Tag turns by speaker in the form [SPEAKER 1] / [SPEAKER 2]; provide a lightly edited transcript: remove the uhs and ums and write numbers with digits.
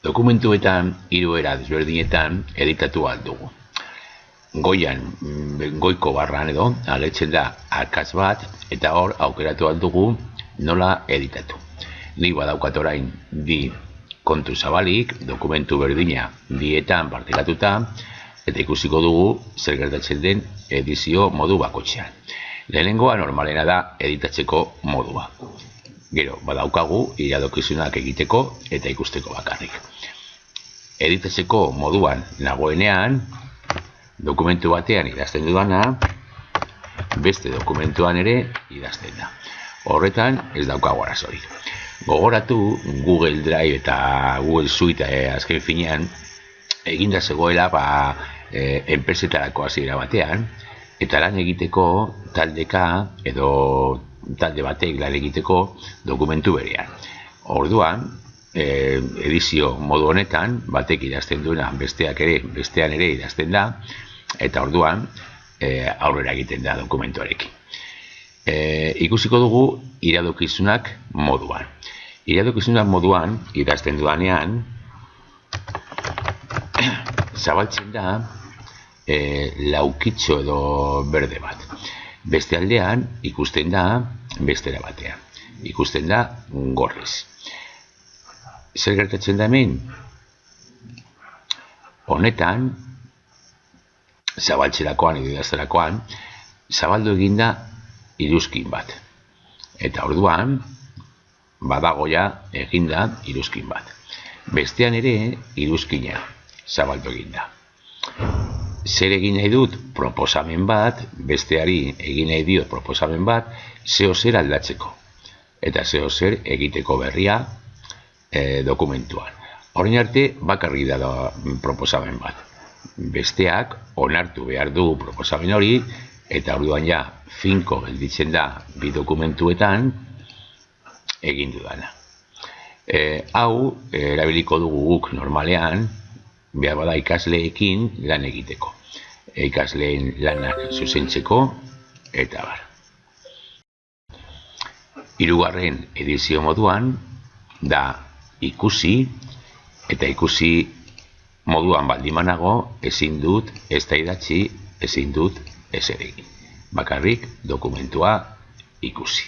[SPEAKER 1] Dokumentuetan hiru era desberdinetan editatu ahal dugu. Goian, goiko barran edo, agertzen da akats bat, eta hor aukeratu ahal dugu nola editatu. Nik badaukat orain bi kontu zabalik, dokumentu berdina bietan partekatuta, eta ikusiko dugu zer gertatzen den edizio modu bakotxean. Lehenengoa normalena da editatzeko modua. Gero, badaukagu iradokizunak egiteko eta ikusteko bakarrik. Editatzeko moduan nagoenean, dokumentu batean idazten dudana, beste dokumentuan ere idazten da. Horretan ez daukagu arazorik. Gogoratu Google Drive eta Google Suite azken finean eginda zegoela enpresetarako hasiera batean, eta lan egiteko taldeka edo talde batek lan egiteko dokumentu berean. Orduan, edizio modu honetan, batek idazten duena bestean ere idazten da, eta orduan aurrera egiten da dokumentuarekin. Ikusiko dugu iradokizunak moduan. Iradokizunak moduan idazten dudanean, zabaltzen da laukitxo edo berde bat. Beste aldean ikusten da bestera batean. Ikusten da gorriz. Zer gertatzen da hemen? Honetan, zabaltzerakoan edo idazterakoan, zabaldu eginda iruzkin bat. Eta orduan, badagoia eginda iruzkin bat. Bestean ere iruzkina zabaldu eginda. Zer egin nahi dut? Proposamen bat, besteari egin nahi diot proposamen bat, zeo zer aldatzeko. Eta zeo zer egiteko berria dokumentuan. Orain arte bakarrik da proposamen bat. Besteak onartu behar du proposamen hori, eta orduan ja finko gelditzen da bi dokumentuetan egin dudana. Hau erabiliko dugu guk normalean, behar bada ikasleekin lan egiteko. Ikasleen lanak zuzentzeko, eta bar. Hirugarren edizio moduan, da ikusi, eta ikusi moduan baldimanago, ezin dut ez da idatzi, ezin dut ez ere egin. Bakarrik dokumentua ikusi.